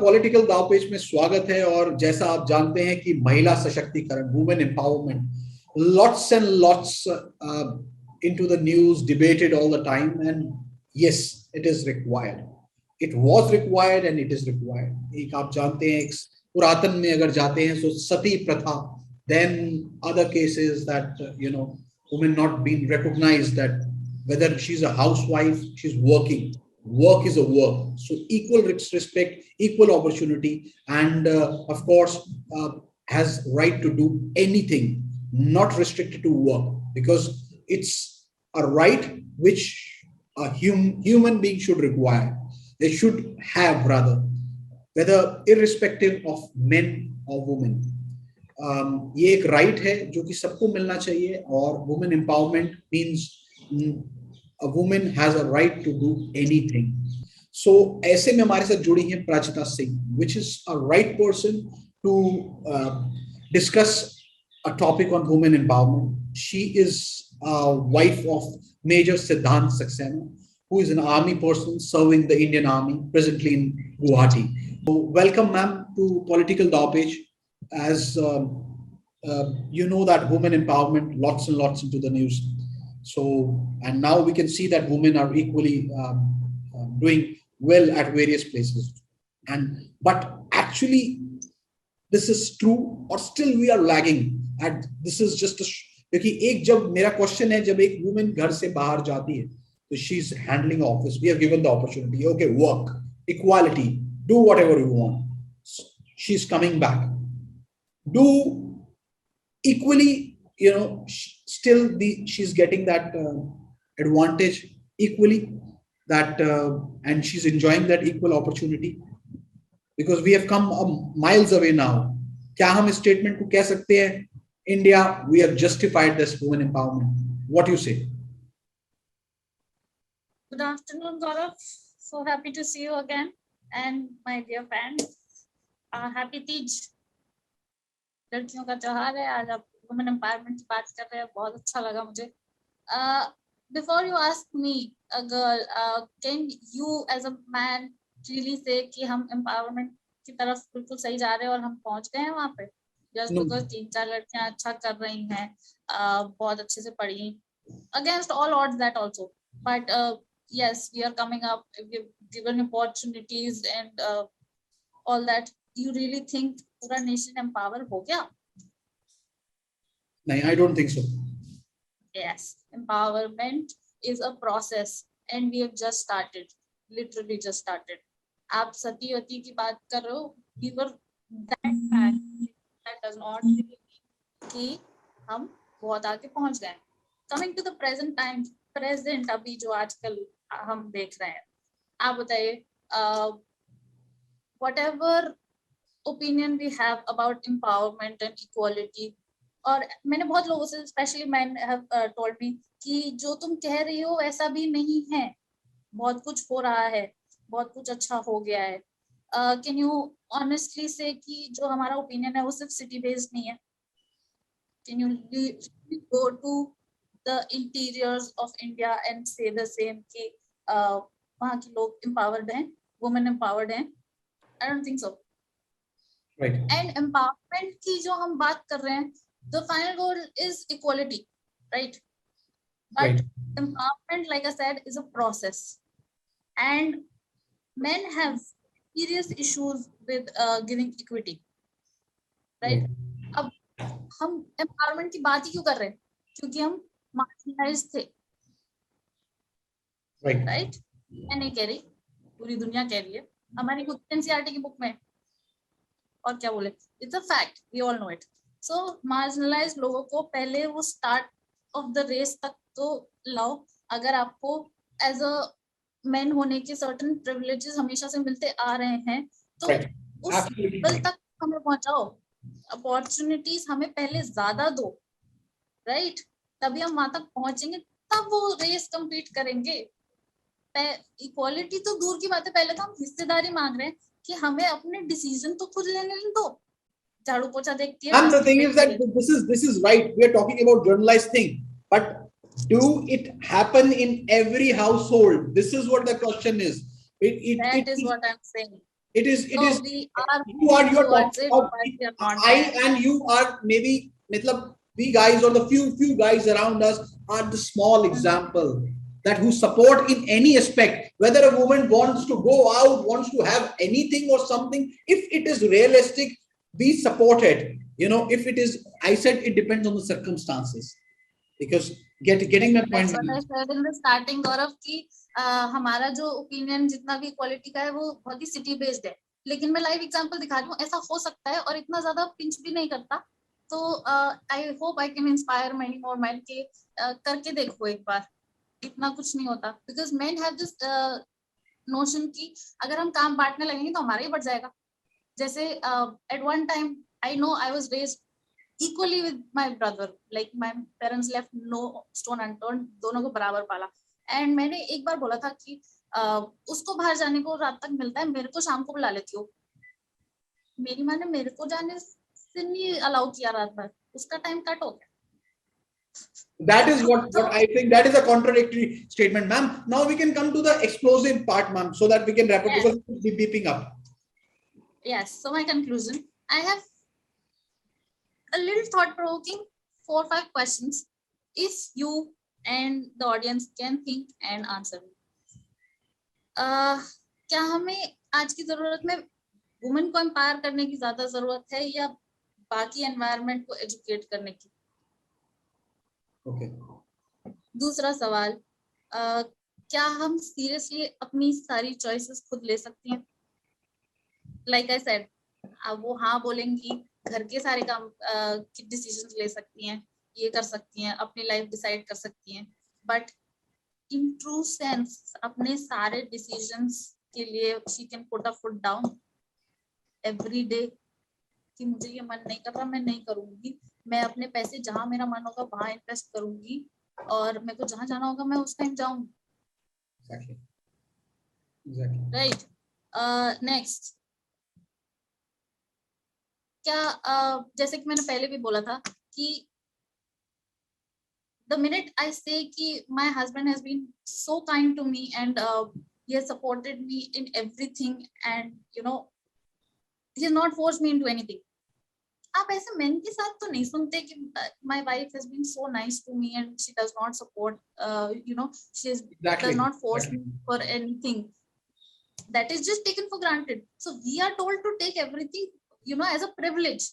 Political दावपेच में स्वागत है। और जैसा आप जानते हैं कि महिला सशक्तिकरण, women empowerment, lots and lots into the news, debated all the time, and yes, it is required. It was required and it is required. एक आप जानते हैं, एक पुरातन में अगर जाते हैं तो सती प्रथा, then other cases that women not being recognized, that whether she's a housewife, she's working. Work is a work. So equal respect, equal opportunity, and of course has right to do anything, not restricted to work, because it's a right which a human being should require. They should have, rather, whether irrespective of men or women. ये एक right है जो कि सबको मिलना चाहिए, और women empowerment means a woman has a right to do anything. So ऐसे में हमारे साथ जुड़ी हैं प्राचिता Singh, which is a right person to discuss a topic on women empowerment. She is a wife of Major Siddhant Saxena, who is an army person serving the Indian Army presently in Guwahati. So welcome, ma'am, to Political Dawpage. As you know that women empowerment, lots and lots into the news. So, and now we can see that women are equally doing well at various places. But actually, this is true, or still we are lagging. And this is just क्योंकि एक जब मेरा question है, जब एक women घर से बाहर जाती है तो she is handling office, we have given the opportunity, okay, work, equality, do whatever you want, she is coming back, do equally, still she's getting that advantage equally, that and she's enjoying that equal opportunity, because we have come miles away now. क्या हम इस statement को कह सकते हैं, India, we have justified this women empowerment? What do you say? Good afternoon, Gaurav. So happy to see you again, and my dear fans, happy Teej. लड़कियों का त्योहार है, आज आप वुमेन एम्पावरमेंट की बात कर रहे हैं, बहुत अच्छा लगा मुझे. Before you ask me, a girl, can you as a man really say कि हम एम्पावरमेंट की तरफ बिल्कुल सही जा रहे हैं और हम पहुंच गए हैं वहां पे? Just because 3-4 लड़कियां अच्छा कर रही हैं, बहुत अच्छे से पढ़ी, against all odds that also, but yes, we are coming up, we've given opportunities and all that. You really think पूरा नेशन एम्पावर हो गया? नहीं, I don't think so. Yes, empowerment is a process and we have just started, literally just started. आप सतीवती की बात कर रहे हो, we were that bad. That does not mean कि हम बहुत आगे पहुंच गए. Coming to the present time, present अभी जो आजकल हम देख रहे हैं, आप बताइए, whatever opinion we have about empowerment and equality, और मैंने बहुत लोगों से, specially man have told me कि जो तुम कह रही हो ऐसा भी नहीं है, बहुत कुछ हो रहा है, बहुत कुछ अच्छा हो गया है. कैन यू ऑनेस्टली से कि जो हमारा ओपिनियन है वो सिर्फ सिटी बेस्ड नहीं है? Can you go to the interiors of India and say the same कि वहाँ के लोग एम्पावर्ड हैं, वुमेन एम्पावर्ड हैं? I don't think so. Right. And empowerment की जो हम बात कर रहे हैं, the final goal is equality, right? But Right. empowerment, like I said, is a process, and men have serious issues with giving equity, right? अब हम empowerment की बात ही क्यों कर रहे हैं? क्योंकि हम marginalized थे, right? मैं नहीं कह रही, पूरी दुनिया कह रही है, हमारी खुद NCERT की बुक में, और क्या बोले, it's a fact, we all know it. So marginalised लोगों को पहले वो स्टार्ट ऑफ द रेस तक तो लाओ. अगर आपको एज अ मैन होने के सर्टेन प्रिविलेजेस हमेशा से मिलते आ रहे हैं, तो उस लेवल तक हमें पहुंचाओ, अपॉर्चुनिटीज हमें पहले ज्यादा दो, राइट? तभी हम वहां तक पहुंचेंगे, तब वो रेस कंपीट करेंगे. इक्वालिटी तो दूर की बात है, पहले तो हम हिस्सेदारी मांग रहे हैं कि हमें अपने डिसीजन तो खुद लेने दो. झाड़ू पोछा देखती है. And the thing is that this is right. We are talking about generalized thing, but do it happen in every household? This is what the question is. That is what I'm saying. It is we are you are towards talking it, about, but we are not I there. and you are maybe matlab, we guys or the few guys around us are the small example that who support in any aspect, whether a woman wants to go out, wants to have anything or something, if it is realistic, we support it. You know, if it is, I said it depends on the circumstances, because getting my point. That's what I said in the starting, Gaurav, कि हमारा जो opinion जितना भी equality का है वो बहुत ही city based है, लेकिन मैं लाइव एग्जांपल दिखा रही हूँ, ऐसा हो सकता है और इतना ज्यादा पिंच भी नहीं करता। तो I hope I can inspire many more man के करके देखो एक बार, इतना कुछ नहीं होता। Because men have this notion कि अगर हम काम बांटने लगेंगे तो हमारा ही बढ़ जाएगा। जैसे at one time I know I was raised equally with my brother, like my parents left no stone unturned, दोनों को बराबर पाला। एंड मैंने एक बार बोला था कि उसको बाहर जाने को रात तक मिलता है, मेरे को शाम को बुला लेती हो। मेरी माँ ने मेरे को जाने से नहीं अलाउ किया रात भर, उसका टाइम कट हो गया। That is what I think. That is a contradictory statement, ma'am. Now we can come to the explosive part, ma'am, so that we can wrap it, because we'll be beeping up. Yes. So my conclusion, I have a little thought-provoking 4 or 5 questions. If you and the audience can think and answer. क्या हमें आज की जरूरत में women को empower करने की ज्यादा जरूरत है या बाकी एनवायरनमेंट को एजुकेट करने की? Okay. दूसरा सवाल, क्या हम सीरियसली अपनी सारी चॉइसेस खुद ले सकती हैं? लाइक आई सेड, वो हाँ बोलेंगी, घर के सारे काम की डिसीजंस ले सकती हैं, ये कर सकती हैं, अपनी लाइफ डिसाइड कर सकती हैं, बट इन ट्रू सेंस अपने सारे डिसीजंस के लिए she can put a foot down every day कि मुझे ये मन नहीं कर रहा, मैं नहीं करूंगी, मैं अपने पैसे जहां मेरा मन होगा वहां इन्वेस्ट करूंगी और मेरे को जहां जाना होगा मैं उस टाइम जाऊंगी। Exactly. राइट। नेक्स्ट, क्या जैसे कि मैंने पहले भी बोला था कि the minute I say कि my husband has been so kind to me and he has supported me in everything and you know he has not forced me into anything. आप ऐसे men के साथ तो नहीं सुनते कि my wife has been so nice to me and she does not support you know she does not force me for anything. That is just taken for granted. So we are told to take everything you know as a privilege.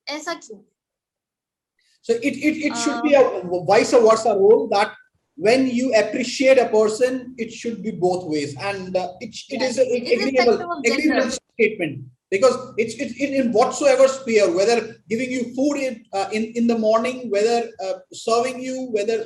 ऐसा क्यों? So it should be a vice versa role, that when you appreciate a person, it should be both ways, and it is an agreeable statement, because it's in whatsoever sphere, whether giving you food in the morning, whether serving you, whether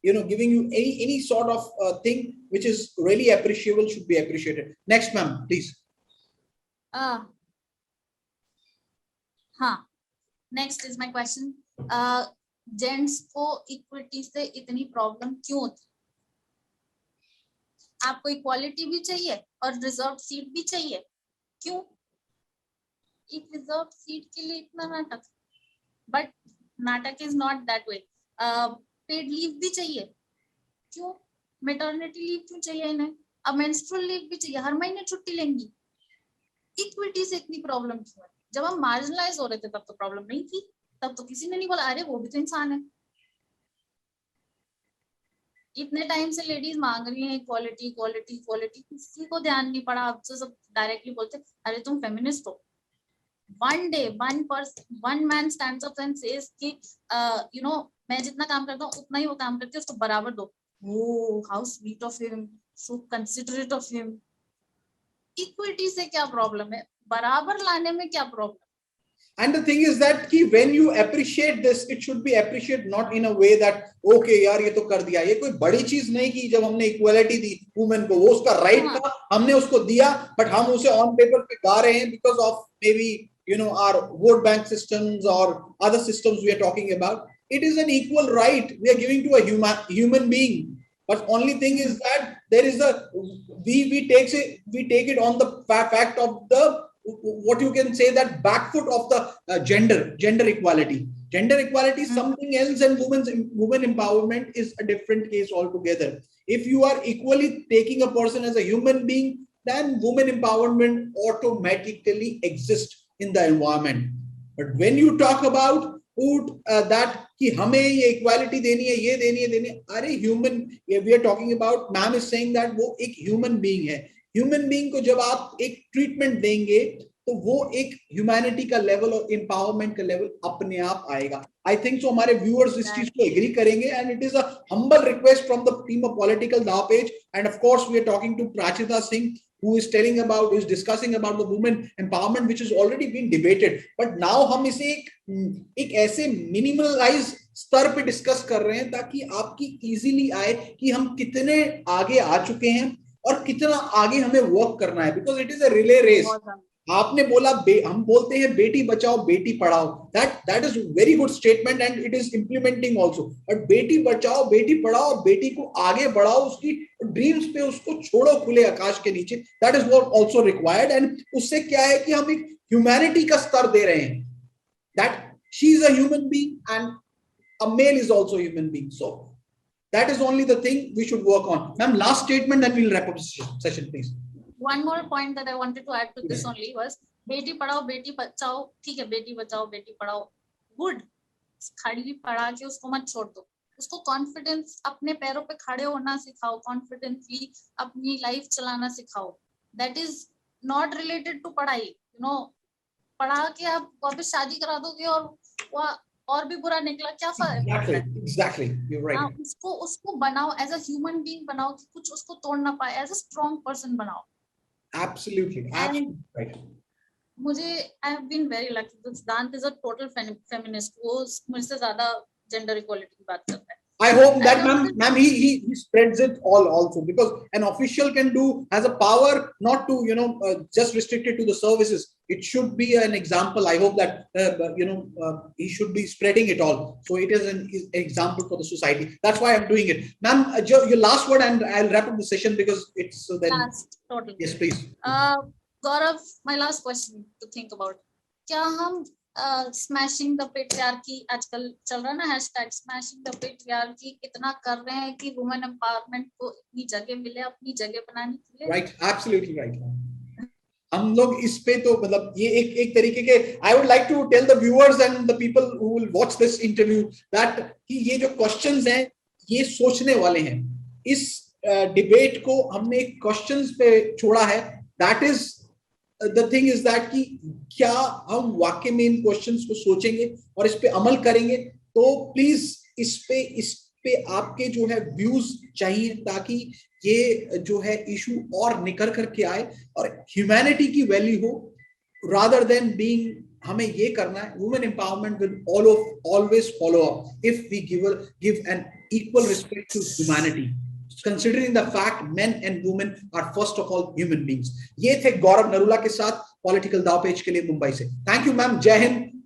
you know, giving you any sort of thing which is really appreciable should be appreciated. Next, ma'am, please. हाँ, next is my question, gents को equity से इतनी problem क्यों होती? आपको equality भी चाहिए और रिजर्व सीट भी चाहिए, क्यों? एक रिजर्व सीट के लिए इतना नाटक, बट नाटक is not that way. Paid leave भी चाहिए, क्यों? मैटरनिटी लीव क्यों चाहिए इन्हें? अब मेंस्ट्रुअल लीव भी चाहिए, हर महीने छुट्टी लेंगी। इक्विटी से इतनी प्रॉब्लम क्यों है? जब हम मार्जिनलाइज हो रहे थे तब तो प्रॉब्लम नहीं थी, तब तो किसी ने नहीं बोला अरे वो भी तो इंसान है। इतने टाइम से लेडीज मांग रही हैं इक्वालिटी इक्वालिटी इक्वालिटी, किसी को ध्यान नहीं पड़ा। अब तो सब डायरेक्टली बोलते अरे तुम फेमिनिस्ट हो। One day one man stands up and says कि यू नो मैं जितना काम करता हूँ उतना ही वो काम करती है, उसको बराबर दो। Oh how sweet of him, so considerate of him. Equity से क्या प्रॉब्लम है? बराबर लाने में क्या problem? And the thing is that कि when you appreciate this, it should be appreciated not in a way that okay यार ये तो कर दिया, ये कोई बड़ी चीज नहीं की जब हमने इक्वालिटी दी वुमेन को, वो उसका राइट था, हमने उसको दिया, बट हम उसे ऑन पेपर पे गा रहे हैं because of maybe you know our vote bank systems or other systems we are talking about. It is an equal right we are giving to a human being, but only thing is that there is a we take it on the fact of the what you can say that back foot of the gender equality. Gender equality is something else, and women empowerment is a different case altogether. If you are equally taking a person as a human being, then women empowerment automatically exists in the environment. But when you talk about that कि हमें ये equality देनी है, ये देनी है, अरे human, we are talking about, ma'am is saying that वो एक human being है. Human being को जब आप एक treatment देंगे तो वो एक ह्यूमैनिटी का लेवल और एम्पावरमेंट का लेवल अपने आप आएगा. आई थिंक सो हमारे व्यूअर्स इस चीज को एग्री करेंगे, and it is a humble request from the team of political दाव page, and of course we are talking to Prachita Singh who is telling about, is discussing about the women empowerment which has already been debated, but now हम इसे एक ऐसे मिनिमलाइज स्तर पे discuss कर रहे हैं ताकि आपकी इजीली आए कि हम कितने आगे आ चुके हैं और कितना आगे हमें वर्क करना है, because it is a relay race. आपने बोला हम बोलते हैं Beti Bachao Beti Padhao, that is very good statement and it is implementing also, but Beti Bachao Beti Padhao, बेटी को आगे बढ़ाओ, उसकी ड्रीम्स पे उसको छोड़ो खुले आकाश के नीचे, that is what also required. and उससे क्या है कि हम एक ह्यूमैनिटी का स्तर दे रहे हैं, that she is a human being and a male is also a human being, so that is only the thing we should work on. Ma'am, last statement then we'll wrap up the session, please. One more point that I wanted to add to this only was Beti Padhao Beti Bachao, ठीक है, Beti Bachao Beti Padhao, good, खाली पढ़ा के उसको मत छोड़ दो, उसको कॉन्फिडेंस, अपने पैरों पे खड़े होना सिखाओ, कॉन्फिडेंटली अपनी लाइफ चलाना सिखाओ. That is not related to पढ़ाई. पढ़ा के आप वापस शादी करा दोगे और भी बुरा निकला, क्या फर्क? Exactly, you're right. उसको बनाओ, एज अ ह्यूमन बीइंग बनाओ कि कुछ उसको तोड़ ना पाए, एज अ स्ट्रॉन्ग पर्सन बनाओ. Absolutely right. मुझे I have been very lucky. Siddhant is a total feminist. वो मुझसे ज्यादा gender equality की बात करता है. I hope that ma'am he spreads it all also, because an official can do, has a power not to just restricted to the services. It should be an example. I hope that he should be spreading it all, so it is an example for the society. That's why I'm doing it. Ma'am, your last word and I'll wrap up the session because it's then last. Totally. Yes, please. Gaurav, my last question to think about. क्या हम smashing the patriarchy, आजकल चल रहा है ना hashtag smashing the patriarchy, कितना कर रहे हैं कि वुमेन एम्पावरमेंट को इतनी जगह मिले, अपनी जगह बनाने के लिए? Right, absolutely right. हम लोग इस पे तो मतलब ये एक तरीके के, I would like to tell the viewers and the people who will watch this interview that कि ये जो क्वेश्चंस हैं ये सोचने वाले हैं. इस डिबेट को हमने क्वेश्चंस पे छोड़ा है. That is the thing is that कि क्या हम वाकई में इन क्वेश्चंस को सोचेंगे और इस पे अमल करेंगे, तो प्लीज इस पे आपके जो है व्यूज चाहिए ताकि ये जो है इशू और निकल करके आए और ह्यूमैनिटी की वैल्यू हो, rather than being हमें ये करना है. Women empowerment will always follow up if we give an equal respect to humanity, considering the fact men and women are first of all human beings. ये थे गौरव नरूला के साथ पॉलिटिकल दाव पेज के लिए मुंबई से. Thank you ma'am. जय हिंद.